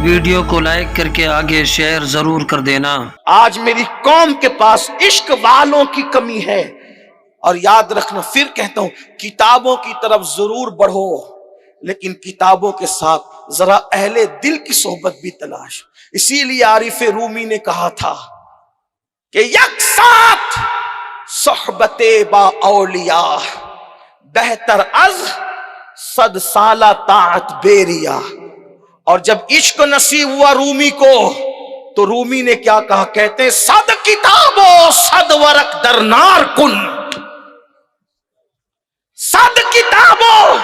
Video کو like کر کے آگے شیئر ضرور کر دینا۔ آج میری قوم کے پاس عشق والوں کی کمی ہے، اور یاد رکھنا، پھر کہتا ہوں، کتابوں کی طرف ضرور بڑھو، لیکن کتابوں کے ساتھ ذرا اہل دل کی صحبت بھی تلاش۔ اسی لیے عارف رومی نے کہا تھا کہ یک ساتھ صحبت با اولیاء بہتر از 100 سالہ طاعت بیریا۔ اور جب عشق نصیب ہوا رومی کو تو رومی نے کیا کہا؟ کہتے ہیں 100 کتاب و 100 ورق در نار کن، 100 کتاب و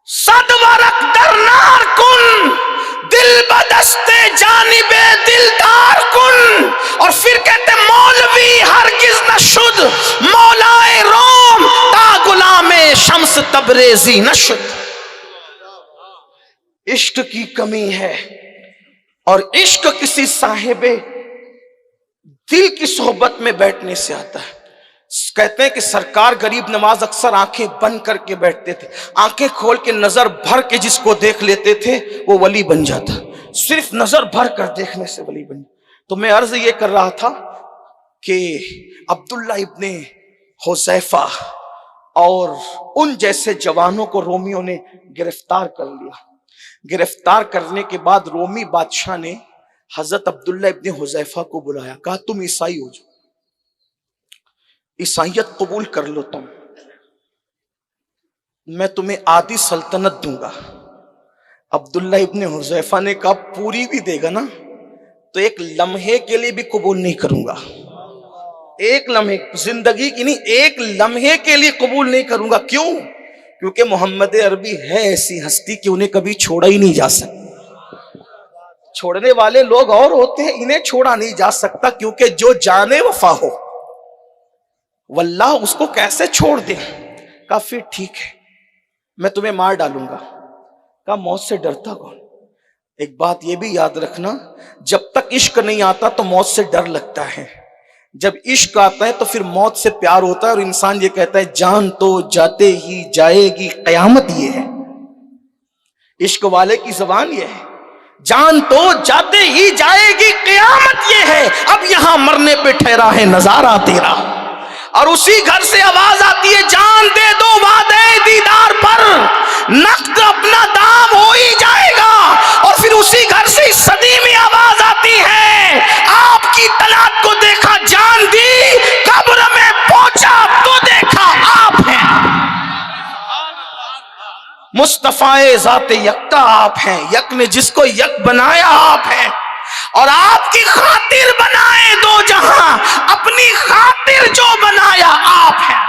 100 ورق در نار کن، دل بدست جانب دلدار کن۔ اور پھر کہتے ہیں مولوی ہرگز نہ شد مولائے روم تا غلام شمس تبریزی نہ شد۔ عشق کی کمی ہے، اور عشق کسی صاحب دل کی صحبت میں بیٹھنے سے آتا ہے۔ کہتے ہیں کہ سرکار غریب نواز اکثر آنکھیں بند کر کے بیٹھتے تھے، آنکھیں کھول کے نظر بھر کے جس کو دیکھ لیتے تھے وہ ولی بن جاتا، صرف نظر بھر کر دیکھنے سے ولی بن جاتا۔ تو میں عرض یہ کر رہا تھا کہ عبداللہ ابن حذیفہ اور ان جیسے جوانوں کو رومیوں نے گرفتار کر لیا۔ گرفتار کرنے کے بعد رومی بادشاہ نے حضرت عبداللہ ابن حذیفہ کو بلایا، کہا تم عیسائی ہو جاؤ، عیسائیت قبول کر لو، میں تمہیں آدھی سلطنت دوں گا۔ عبداللہ ابن حذیفہ نے کہا پوری بھی دے گا نا تو ایک لمحے کے لیے بھی قبول نہیں کروں گا، ایک لمحے، زندگی کی نہیں، ایک لمحے کے لیے قبول نہیں کروں گا۔ کیوں؟ کیونکہ محمد عربی ہے ایسی ہستی کہ انہیں کبھی چھوڑا ہی نہیں جا سکتا۔ چھوڑنے والے لوگ اور ہوتے ہیں، انہیں چھوڑا نہیں جا سکتا، کیونکہ جو جانے وفا ہو واللہ اس کو کیسے چھوڑ دیں۔ کہا پھر ٹھیک ہے، میں تمہیں مار ڈالوں گا۔ کہا موت سے ڈرتا کون؟ ایک بات یہ بھی یاد رکھنا، جب تک عشق نہیں آتا تو موت سے ڈر لگتا ہے، جب عشق آتا ہے تو پھر موت سے پیار ہوتا ہے، اور انسان یہ کہتا ہے جان تو جاتے ہی جائے گی قیامت یہ ہے۔ عشق والے کی زبان یہ ہے، جان تو جاتے ہی جائے گی قیامت یہ ہے، اب یہاں مرنے پہ ٹھہرا ہے نظارہ تیرا۔ اور اسی گھر سے آواز آتی ہے جان دے دو وعدے دیدار پر، نقد اپنا دام ہو ہی جائے گا۔ اور پھر اسی گھر سے اس صدی میں آواز آتی ہے آپ کی طلعت کو دیکھا جان دی، قبر میں پہنچا تو دیکھا آپ ہیں۔ مصطفیٰ ذات یکتا آپ ہیں، یک نے جس کو یک بنایا آپ ہیں، اور آپ کی خاطر بنائے دو جہاں، اپنی خاطر جو بنایا آپ ہیں۔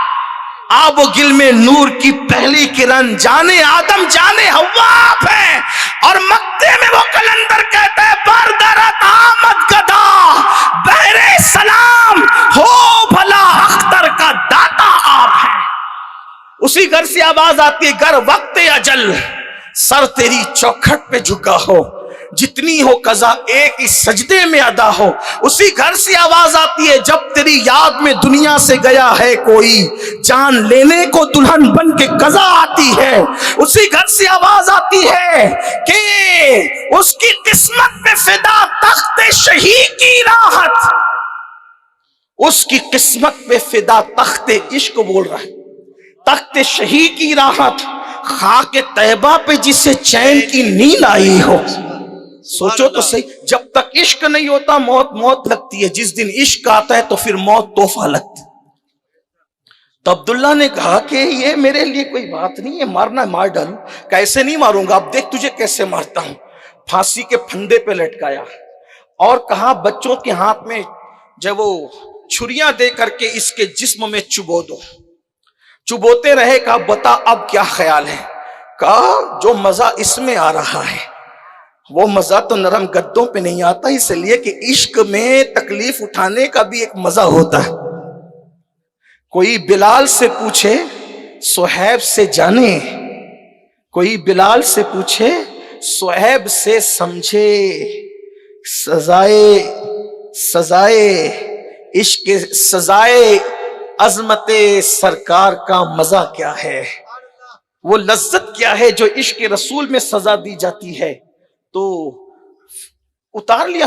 آب و گل میں نور کی پہلی کرن، جانے آدم جانے حوا آپ ہیں۔ اور مکتے میں وہ کلندر کہتا ہے بردرت آمد گدا بہر سلام، ہو بھلا اختر کا داتا آپ ہیں۔ اسی گھر سے آواز آتی ہے گر وقت اجل سر تیری چوکھٹ پہ جھکا ہو، جتنی ہو قضا ایک ہی سجدے میں ادا ہو۔ اسی گھر سے آواز آتی ہے جب تیری یاد میں دنیا سے گیا ہے کوئی، جان لینے کو دلہن بن کے قضا آتی ہے۔ اسی گھر سے آواز آتی ہے کہ اس کی قسمت پہ فدا تخت شہی کی راحت، اس کی قسمت پہ فدا تخت عشق بول رہا ہے، تخت شہی کی راحت، خاک طیبہ پہ جسے چین کی نیند آئی ہو۔ سوچو تو صحیح، جب تک عشق نہیں ہوتا موت موت لگتی ہے، جس دن عشق آتا ہے تو پھر موت تحفہ لگتی۔ تو عبداللہ نے کہا کہ یہ میرے لیے کوئی بات نہیں ہے، مارنا مار ڈالوں۔ کیسے نہیں ماروں گا، اب دیکھ تجھے کیسے مارتا ہوں۔ پھانسی کے پھندے پہ لٹکایا اور کہا بچوں کے ہاتھ میں جب وہ چھریاں دے کر کے اس کے جسم میں چبو دو۔ چبوتے رہے، کہا بتا اب کیا خیال ہے؟ کہا جو مزہ اس میں آ رہا ہے وہ مزہ تو نرم گدوں پہ نہیں آتا، اس لیے کہ عشق میں تکلیف اٹھانے کا بھی ایک مزہ ہوتا ہے۔ کوئی بلال سے پوچھے صہیب سے جانے، کوئی بلال سے پوچھے صہیب سے سمجھے، سزائے عشق، سزائے عظمت سرکار کا مزہ کیا ہے، وہ لذت کیا ہے جو عشق رسول میں سزا دی جاتی ہے۔ تو اتار لیا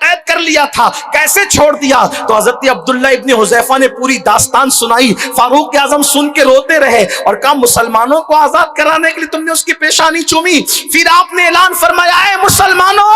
قید کر لیا تھا، کیسے چھوڑ دیا؟ تو حضرت عبداللہ ابن حذیفہ نے پوری داستان سنائی، فاروق اعظم سن کے روتے رہے اور کہا مسلمانوں کو آزاد کرانے کے لیے تم نے اس کی پیشانی چومی۔ پھر آپ نے اعلان فرمایا اے مسلمانوں،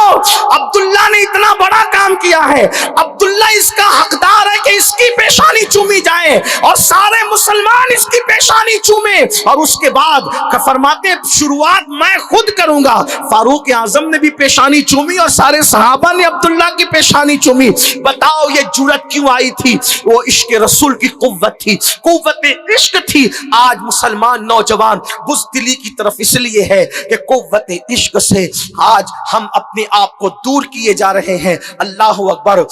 عبداللہ نے اتنا بڑا کام کیا ہے، عبداللہ اس کا حقدار ہے کہ اس کی پیشانی چومی جائے اور سارے مسلمان اس کی پیشانی چومے۔ اور اس کے بعد فرماتے شروعات میں خود کروں گا۔ فاروق اعظم نے بھی پیشانی چومی اور سارے صحابہ نے عبداللہ کی پیشانی چومی۔ بتاؤ یہ جرأت کیوں آئی تھی؟ وہ عشق رسول کی قوت تھی، قوت عشق تھی۔ آج مسلمان نوجوان بزدلی کی طرف اس لیے ہے کہ قوت عشق سے آج ہم اپنے آپ کو دور کیے جا رہے ہیں۔ اللہ اکبر۔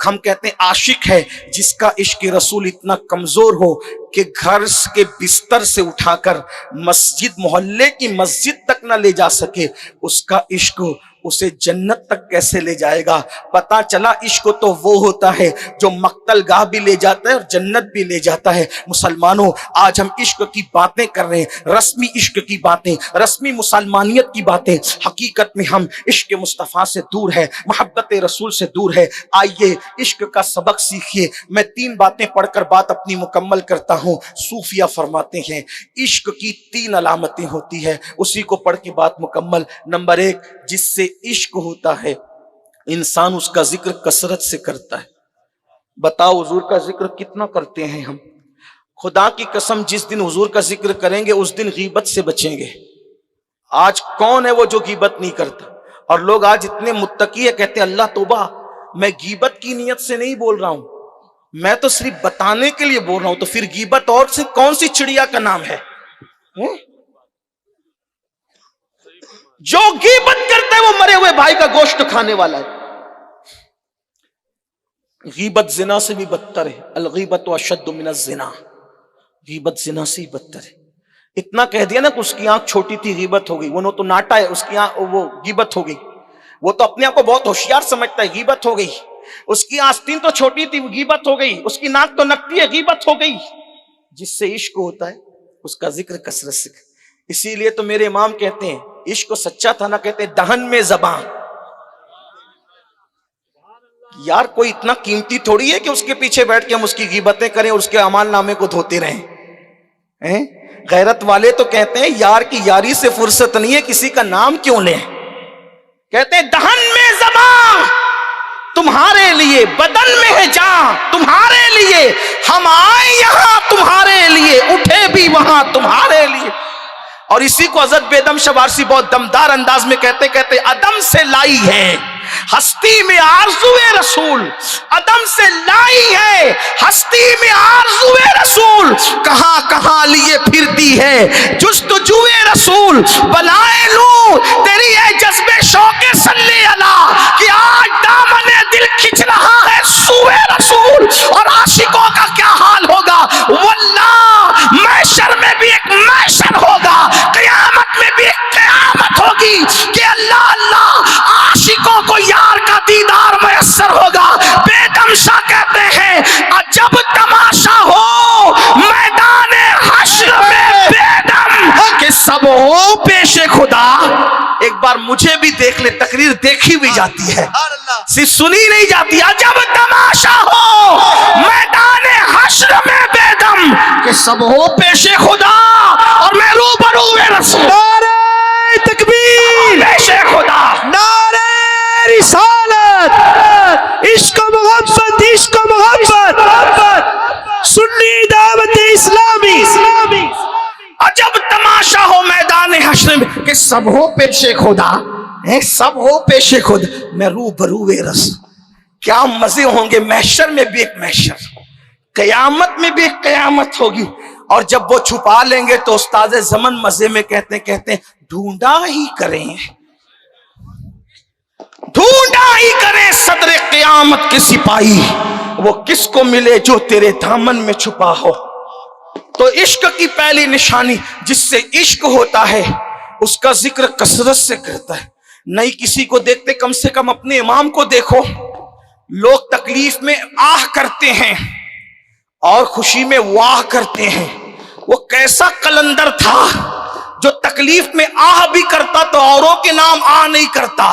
ہم کہتے ہیں عاشق ہے جس کا عشق رسول اتنا کمزور ہو کہ گھر کے بستر سے اٹھا کر مسجد، محلے کی مسجد تک نہ لے جا سکے، اس کا عشق اسے جنت تک کیسے لے جائے گا؟ پتا چلا عشق تو وہ ہوتا ہے جو مقتل گاہ بھی لے جاتا ہے اور جنت بھی لے جاتا ہے۔ مسلمانوں آج ہم عشق کی باتیں کر رہے ہیں، رسمی عشق کی باتیں، رسمی مسلمانیت کی باتیں، حقیقت میں ہم عشق مصطفیٰ سے دور ہے، محبت رسول سے دور ہے۔ آئیے عشق کا سبق سیکھیے۔ میں 3 باتیں پڑھ کر بات اپنی مکمل کرتا ہوں۔ صوفیہ فرماتے ہیں عشق کی 3 علامتیں ہوتی ہے، اسی کو پڑھ کے بات مکمل۔ نمبر 1، جس سے عشق ہوتا ہے انسان اس کا ذکر کثرت سے کرتا ہے۔ بتاؤ حضور کا ذکر کتنا کرتے ہیں ہم؟ خدا کی قسم جس دن حضور کا ذکر کریں گے اس دن غیبت سے بچیں گے۔ آج کون ہے وہ جو غیبت نہیں کرتا؟ اور لوگ آج اتنے متقی ہے، کہتے ہیں اللہ توبہ، میں غیبت کی نیت سے نہیں بول رہا ہوں، میں تو صرف بتانے کے لیے بول رہا ہوں۔ تو پھر غیبت اور سے کون سی چڑیا کا نام ہے؟ جو غیبت کرتا ہے وہ مرے ہوئے بھائی کا گوشت کھانے والا ہے۔ غیبت زنا سے بھی بدتر ہے، الغیبت اشد من الزنا، غیبت زنا سے ہی بدتر ہے۔ اتنا کہہ دیا نا کہ اس کی آنکھ چھوٹی تھی غیبت ہو گئی، وہ تو ناٹا ہے، اس کی آنکھ وہ غیبت ہو گئی۔ وہ تو اپنے آپ کو بہت ہوشیار سمجھتا ہے، غیبت ہو گئی۔ اس کی آستین تو چھوٹی تھی، غیبت ہو گئی۔ اس کی ناک تو نکتی ہے، غیبت ہو گئی۔ جس سے عشق ہوتا ہے اس کا ذکر کثرت سے۔ اسی لیے تو میرے امام کہتے ہیں عشق سچا تھا نہ، کہتے دہن میں زبان۔ یار کوئی اتنا قیمتی تھوڑی ہے کہ اس کے پیچھے بیٹھ کے ہم اس کی غیبتیں کریں اور اس کے اعمال نامے کو دھوتے رہیں۔ غیرت والے تو کہتے ہیں یار کی یاری سے فرصت نہیں ہے، کسی کا نام کیوں لیں؟ کہتے ہیں دہن میں زبان تمہارے لیے، بدن میں ہے جان تمہارے لیے، ہم آئے یہاں تمہارے لیے، اٹھے بھی وہاں تمہارے لیے۔ اور اسی کو حضرت بیدم شوارسی بہت دمدار انداز میں کہتے عدم سے لائی ہے ہستی میں آرزوئے رسول، عدم سے لائی ہے ہستی میں آرزوئے رسول، کہاں کہاں لیے پھرتی ہے جستجوئے رسول، بلائے لوں تیری اے جذبے شوق صلی اللہ کہ آج دامن دل کھچ رہا ہے سوئے رسول۔ اور عاشقوں کا کیا حال ہوگا؟ واللہ محشر میں بھی ایک محشر ہوگا، قیامت میں بھی ایک قیامت ہوگی کہ اللہ اللہ عاشقوں کو یار کا دیدار میسر ہوگا۔ بیدم شاہ کہتے ہیں عجب تماشا ہو میدان حشر میں بیدم کہ سب ہو پیش خدا۔ ایک بار مجھے بھی دیکھ لے، تقریر دیکھی ہوئی جاتی ہے صرف سنی نہیں جاتی۔ عجب تماشا ہو میدان حشر میں بیدم کہ سب ہو پیش خدا اور میں روبرو رسول۔ نعرہ تکبیر، پیش خدا، نعرہ رسالت، عشق و محبت، عشق و محبت، سنی دعوت اسلامی۔ عجب تماشا ہو میدان حشر میں کہ سب ہو پیش خدا، سب ہو پیش خود میں روبرو رسول۔ کیا مزے ہوں گے، محشر میں بھی ایک محشر، قیامت میں بھی ایک قیامت ہوگی۔ اور جب وہ چھپا لیں گے تو استاد زمن مزے میں کہتے ہیں ڈھونڈا ہی کریں، ڈھونڈا ہی کریں صدر قیامت کے سپاہی، وہ کس کو ملے جو تیرے دامن میں چھپا ہو۔ تو عشق کی پہلی نشانی جس سے عشق ہوتا ہے اس کا ذکر کثرت سے کرتا ہے۔ نہیں کسی کو دیکھتے، کم سے کم اپنے امام کو دیکھو، لوگ تکلیف میں آہ کرتے ہیں اور خوشی میں واہ کرتے ہیں۔ وہ کیسا قلندر تھا جو تکلیف میں آہ بھی کرتا تو اوروں کے نام آہ نہیں کرتا،